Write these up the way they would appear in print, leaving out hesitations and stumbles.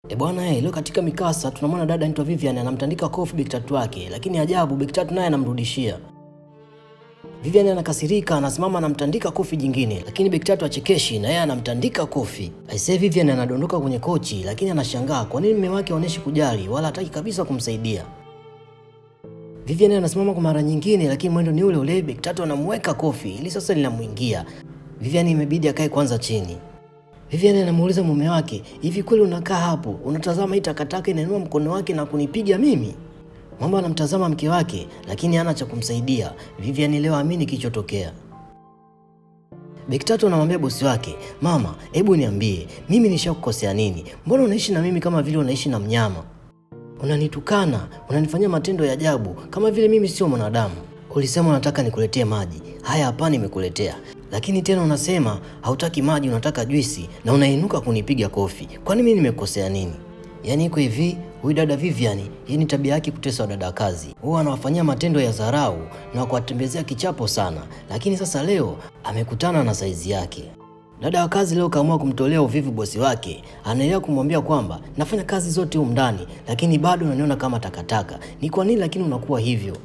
Bwana, leo katika mikasa tunamwona dada anaitwa Vivian anamtandika kofi Big Tatu wake, lakini ajabu Big Tatu naye anamrudishia. Vivian anakasirika, anasimama anamtandika kofi jingine, lakini Big Tatu achekeshi na yeye anamtandika kofi. Aisee, Vivian anadondoka kwenye kochi, lakini anashangaa kwa nini mume wake haoneshi kujali wala hataki kabisa kumsaidia. Vivian anasimama kwa mara nyingine, lakini mwendo ni ule ule. Big Tatu anamweka kofi ili sasa linamuingia. Vivian imebidi akae kwanza chini. Vivian anamuuliza mume wake, hivi kweli unakaa hapo unatazama hii takataka inainua mkono wake na kunipiga mimi? Mama anamtazama mke wake, lakini hana cha kumsaidia. Vivian leo amini kilichotokea. Big Tatu anamwambia bosi wake, mama, hebu niambie, mimi nishakukosea nini? Mbona unaishi na mimi kama vile unaishi na mnyama? Unanitukana, unanifanyia matendo ya ajabu kama vile mimi sio mwanadamu. Ulisema unataka nikuletee maji. Haya hapa nimekuletea. Lakini tena unasema hautaki maji, unataka juisi na unainuka kunipiga kofi. Kwani mimi nimekosea nini? Yaani iko hivi, huyu dada Vivian, hii ni tabia yake kutesa wadada wa kazi. Huwa anawafanyia matendo ya dharau na kuwatembezea kichapo sana. Lakini sasa leo amekutana na saizi yake. Dada wa kazi leo kaamua kumtolea uvivu bosi wake. Anaendelea kumwambia kwamba nafanya kazi zote huko ndani, lakini bado unaniona kama takataka. Ni kwa nini lakini unakuwa hivyo?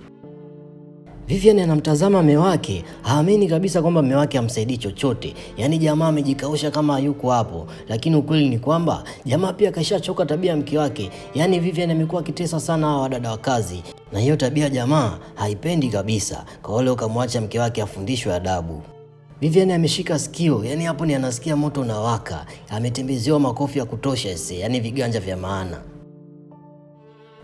Vivian anamtazama mume wake, haamini kabisa kwamba mume wake hamsaidii chochote. Yaani jamaa amejikausha kama hayuko hapo, lakini ukweli ni kwamba jamaa pia kashachoka tabia ya mke wake. Yaani Vivian amekuwa akitesa sana hawa wadada wa kazi, na hiyo tabia jamaa haipendi kabisa. Kwa hiyo kamwacha mke wake afundishwe adabu. Vivian ameshika sikio, yaani hapo ni anasikia moto unawaka. Ametembezewa makofi ya kutosha yaani viganja vya maana.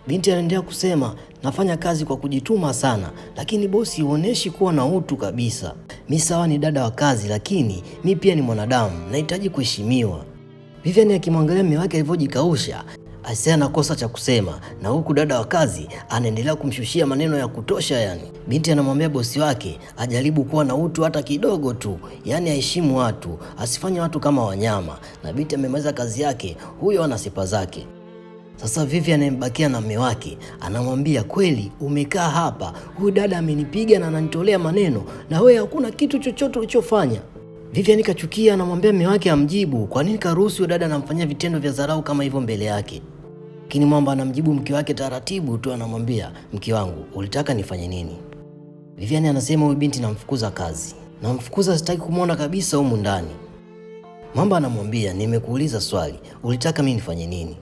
Binti anaendelea kusema, nafanya kazi kwa kujituma sana, lakini bosi huoneshi kuwa na utu kabisa. Mi sawa ni dada wa kazi, lakini mi pia ni mwanadamu, nahitaji kuheshimiwa. Vivian akimwangalia mume wake alivyojikausha, Aisee anakosa cha kusema, na huku dada wa kazi anaendelea kumshushia maneno ya kutosha yani. Binti anamwambia bosi wake ajaribu kuwa na utu hata kidogo tu, yani aheshimu watu, asifanye watu kama wanyama. Na binti amemaliza kazi yake, huyo ana sifa zake. Sasa Vivian anambakia na mume wake, anamwambia kweli umekaa hapa, huyu dada amenipiga na ananitolea maneno na wewe hakuna kitu chochote ulichofanya. Vivian kachukia, anamwambia mume wake amjibu, kwa nini karuhusu dada anamfanyia vitendo vya dharau kama hivyo mbele yake. Lakini mwamba anamjibu mke wake taratibu tu, anamwambia mke wangu, ulitaka nifanye nini? Vivian anasema huyu binti namfukuza kazi. Namfukuza, sitaki kumuona kabisa humu ndani. Mwamba anamwambia nimekuuliza swali, ulitaka mimi nifanye nini?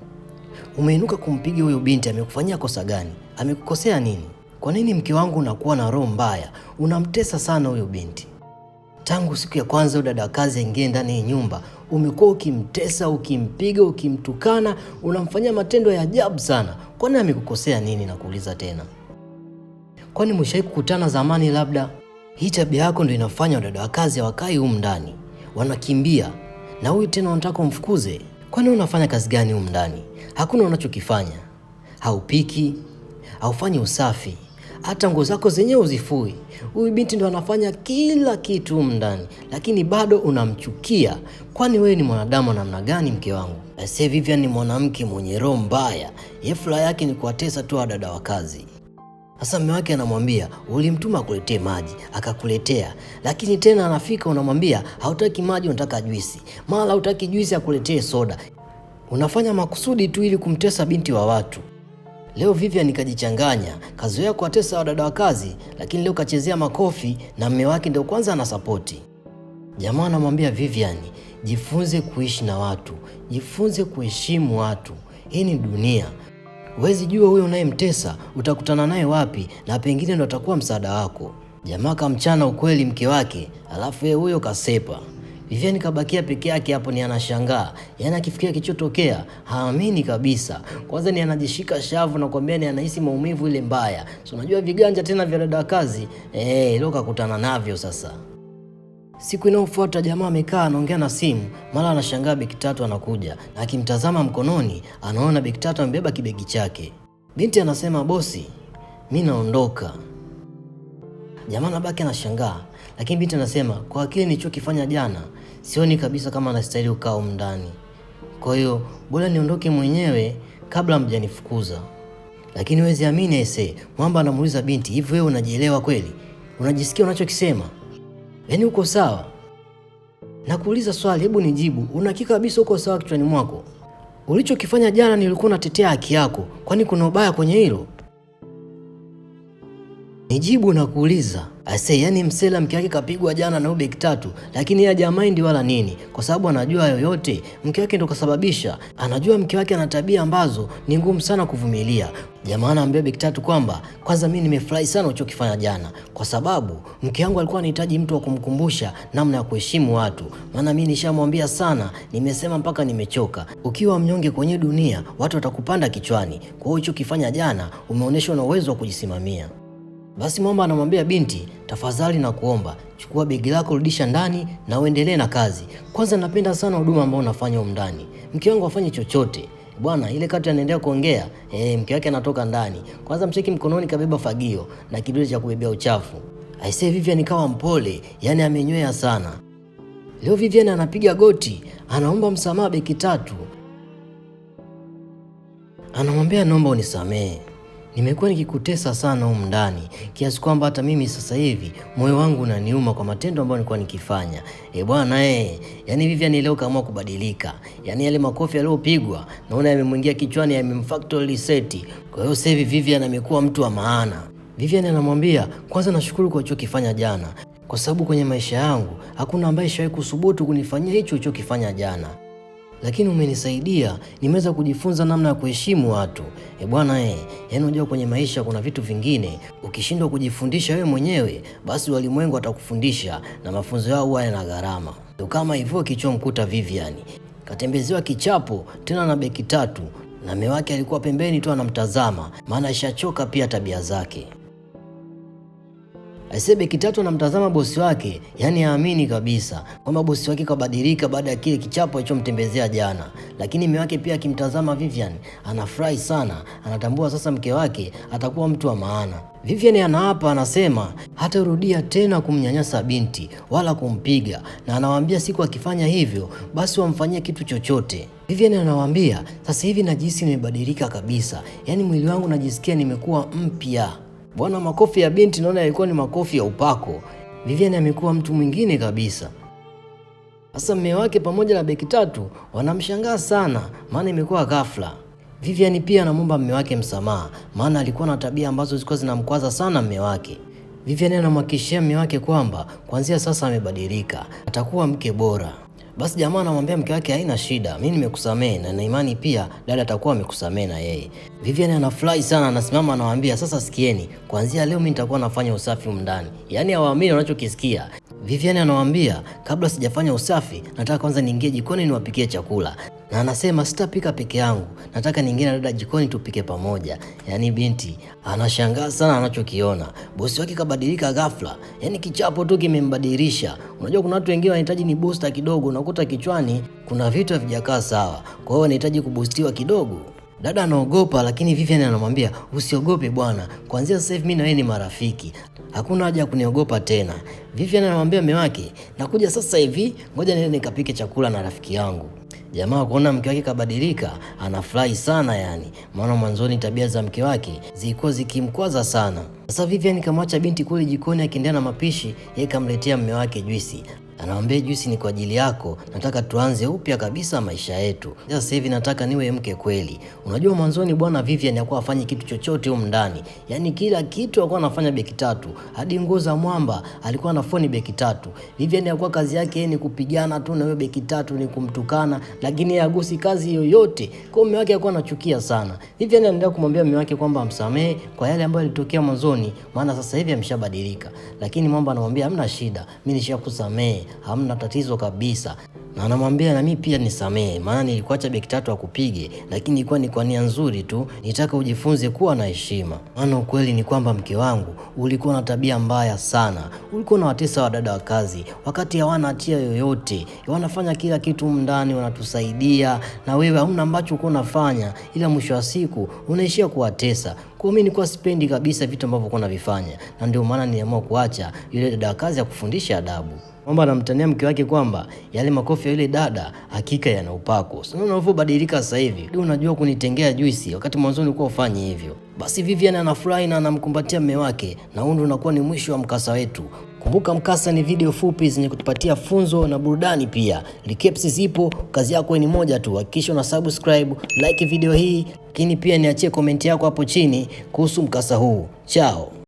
Umeinuka kumpiga huyo binti, amekufanyia kosa gani? Amekukosea nini? Kwa nini mke wangu unakuwa na roho mbaya? Unamtesa sana huyo binti. Tangu siku ya kwanza huyo dada kazi aingie ndani ya nyumba, umekuwa ukimtesa, ukimpiga, ukimtukana, unamfanyia matendo ya ajabu sana. Kwani amekukosea nini na kuuliza tena? Kwani mshawahi kukutana zamani labda? Hii tabia yako ndio inafanya dada kazi hawakai humu ndani. Wanakimbia. Na huyu tena unataka umfukuze? Kwani unafanya kazi gani humu ndani? Hakuna unachokifanya. Haupiki, haufanyi usafi, hata nguo zako zenyewe uzifui. Huyu binti ndo anafanya kila kitu humu ndani, lakini bado unamchukia. Kwani wewe ni mwanadamu namna gani mke wangu? Sasa Vivian ni mwanamke mwenye roho mbaya. Yeye furaha yake ni kuwatesa tu wadada wa kazi. Sasa mume wake anamwambia, ulimtuma akuletee maji, akakuletea. Lakini tena anafika unamwambia, hautaki maji unataka juisi. Mara hutaki juisi akuletee soda. Unafanya makusudi tu ili kumtesa binti wa watu. Leo Vivian kajichanganya, kazoea kuwatesa wadada wa kazi, lakini leo kachezea makofi na mume wake ndio kwanza anasapoti. Jamaa anamwambia Vivian, jifunze kuishi na watu, jifunze kuheshimu watu. Hii ni dunia. Huwezi jua huyo unayemtesa utakutana naye wapi, na pengine ndo atakuwa msaada wako. Jamaa kamchana ukweli mke wake, alafu yeye huyo kasepa. Vivian kabakia peke yake hapo, ni anashangaa. Yaani akifikia kichotokea, haamini kabisa. Kwanza ni anajishika shavu na kuambia ni anahisi maumivu ile mbaya. So unajua viganja tena vya dada kazi, leo kakutana navyo sasa. Siku inayofuata jamaa amekaa anaongea na simu, mara anashangaa Big Tatu anakuja. Na akimtazama mkononi, anaona Big Tatu amebeba kibegi chake. Binti anasema, bosi, mimi naondoka. Jamaa anabaki anashangaa, lakini binti anasema, kwa kile nilichokifanya jana, sioni kabisa kama anastahili kukaa humu ndani. Kwa hiyo bora niondoke mwenyewe kabla mjanifukuza. Lakini huwezi amini Mwamba anamuuliza binti, hivi wewe unajielewa kweli? Unajisikia unachokisema? Yaani uko sawa? Nakuuliza swali, hebu nijibu. Unahakika kabisa uko sawa kichwani mwako? ulichokifanya jana nilikuwa natetea haki yako, kwani kuna ubaya kwenye hilo? Nijibu na kuuliza. Yani msela mke wake kapigwa jana na huyo beki tatu, lakini yeye hajamind wala nini, kwa sababu anajua yoyote mke wake ndo kasababisha. Anajua mke wake ana tabia ambazo ni ngumu sana kuvumilia. Jamaa anaambia beki tatu kwamba kwanza mimi nimefurahi sana ulichokifanya jana, kwa sababu mke wangu alikuwa anahitaji mtu wa kumkumbusha namna ya kuheshimu watu. Maana mimi nishamwambia sana, nimesema mpaka nimechoka. Ukiwa mnyonge kwenye dunia, watu watakupanda kichwani. Kwa hiyo ulichokifanya jana umeonyesha una uwezo wa kujisimamia. Basi Mwamba anamwambia binti, tafadhali na kuomba, chukua begi lako rudisha ndani na uendelee na kazi. Kwanza napenda sana huduma ambayo unafanya huko ndani. Mke wangu afanye chochote. Bwana, ile kati anaendelea kuongea, mke wake anatoka ndani. Kwanza mcheki mkononi kabeba fagio na kidole cha kubebea uchafu. Aisee, Vivian kawa mpole, yani amenywea sana. Leo Vivian anapiga goti, anaomba msamaha beki tatu. Anamwambia naomba unisamehe. Nimekuwa nikikutesa sana huko ndani, kiasi kwamba hata mimi sasa hivi moyo wangu unaniuma kwa matendo ambayo nilikuwa nikifanya. Bwana yani Vivian leo kaamua kubadilika. Yani yale makofi aliyopigwa naona yamemwingia kichwani, yamemfactory reset. Kwa hiyo sasa hivi Vivian amekuwa mtu wa maana. Vivian anamwambia, kwanza nashukuru kwa ulichokifanya jana, kwa sababu kwenye maisha yangu hakuna ambaye shawahi kusubutu kunifanyia hicho ulichokifanya jana. Lakini umenisaidia, nimeweza kujifunza namna ya kuheshimu watu. Bwana yani unajua kwenye maisha kuna vitu vingine, ukishindwa kujifundisha wewe mwenyewe, basi walimwengu watakufundisha na mafunzo yao huwa yana gharama. Ndio kama hivyo kichomkuta Vivian. Katembezewa kichapo tena na beki tatu, na mume wake alikuwa pembeni tu anamtazama, maana ashachoka pia tabia zake. Aisee, beki tatu anamtazama bosi wake, yani haamini kabisa kwamba bosi wake kabadilika baada ya kile kichapo alichomtembezea jana. Lakini mume wake pia akimtazama Vivian, anafurahi sana, anatambua sasa mke wake atakuwa mtu wa maana. Vivian anaapa, anasema hatarudia tena kumnyanyasa binti wala kumpiga, na anawaambia siku akifanya hivyo basi wamfanyie kitu chochote. Vivian anawaambia, sasa hivi najihisi nimebadilika kabisa, yani mwili wangu najisikia nimekuwa mpya. Bwana, makofi ya binti naona yalikuwa ni makofi ya upako. Vivian amekuwa mtu mwingine kabisa. Sasa mume wake pamoja na beki tatu wanamshangaa sana, maana imekuwa ghafla. Vivian pia anamwomba mume wake msamaha, maana alikuwa na tabia ambazo zilikuwa zinamkwaza sana mume wake. Vivian anamhakikishia mume wake kwamba kuanzia sasa amebadilika, atakuwa mke bora. Basi jamaa anamwambia mke wake haina shida, mimi nimekusamehe na na imani pia dada atakuwa amekusamehe na yeye. Vivian anafurahi sana, anasimama anawaambia, sasa sikieni, kuanzia leo mimi nitakuwa nafanya usafi huko ndani. Yani hawaamini wanachokisikia. Vivian anawaambia, kabla sijafanya usafi, nataka kwanza niingie jikoni niwapikie chakula. Na anasema sitapika peke yangu, nataka niingie na dada jikoni tupike pamoja. Yani binti anashangaa sana anachokiona. Bosi wake kabadilika ghafla. Yani kichapo tu kimembadilisha. Unajua kuna watu wengine wanahitaji ni booster kidogo, unakuta kichwani kuna vitu havijakaa sawa. Kwa hiyo anahitaji kuboostiwa kidogo. Dada anaogopa, lakini Vivian anamwambia, usiogope bwana, kuanzia sasa hivi mimi na wewe ni marafiki, hakuna haja ya kuniogopa tena. Vivian anamwambia mume wake, nakuja sasa hivi, ngoja niende nikapike chakula na rafiki yangu. Jamaa kuona mke wake kabadilika, anafurahi sana yani, maana mwanzoni tabia za mke wake zilikuwa zikimkwaza sana. Sasa Vivian kamwacha binti kule jikoni akiendelea na mapishi, yeye kamletea mume wake juisi. Anamwambia juisi ni kwa ajili yako, nataka tuanze upya kabisa maisha yetu. Sasa hivi nataka niwe mke kweli. Unajua mwanzoni bwana Vivian alikuwa afanye kitu chochote huko ndani. Yaani kila kitu alikuwa anafanya beki tatu. Hadi nguo za Mwamba alikuwa anafoni beki tatu. Vivian alikuwa kazi yake ni kupigana tu na yule beki tatu, ni kumtukana, lakini hagusi kazi yoyote. Kwa mume wake alikuwa anachukia sana. Vivian anaendelea kumwambia mume wake kwamba amsamehe kwa yale ambayo yalitokea mwanzoni, maana sasa hivi ameshabadilika. Lakini Mwamba anamwambia hamna shida, mimi nishakusamehe, hamna tatizo kabisa. Na anamwambia na mimi pia nisamehe, maana nilikuacha beki tatu akupige, lakini ilikuwa ni kwa nia nzuri tu, nitaka ujifunze kuwa na heshima. Maana ukweli ni kwamba mke wangu ulikuwa na tabia mbaya sana, ulikuwa unawatesa wadada wa kazi wakati hawana hatia yoyote, wanafanya kila kitu ndani, wanatusaidia, na wewe hamna ambacho uko unafanya, ila mwisho wa siku unaishia kuwatesa. Kwa mimi nilikuwa sipendi kabisa vitu ambavyo uko unavifanya, na ndio maana niliamua kuacha yule dada wa kazi akufundisha adabu. kwamba anamtania mke wake kwamba yale makofi ya yule dada hakika yana upako. Sio unavyobadilika sasa hivi. Ndio unajua kunitengea juisi wakati mwanzo ulikuwa ufanye hivyo. Basi Vivian anafurahi na anamkumbatia mume wake, na huo unakuwa ni mwisho wa mkasa wetu. Kumbuka mkasa ni video fupi zenye kutupatia funzo na burudani pia. Recaps zipo, kazi yako ni moja tu, hakikisha una subscribe, like video hii, lakini pia niachie komenti yako hapo chini kuhusu mkasa huu. Chao.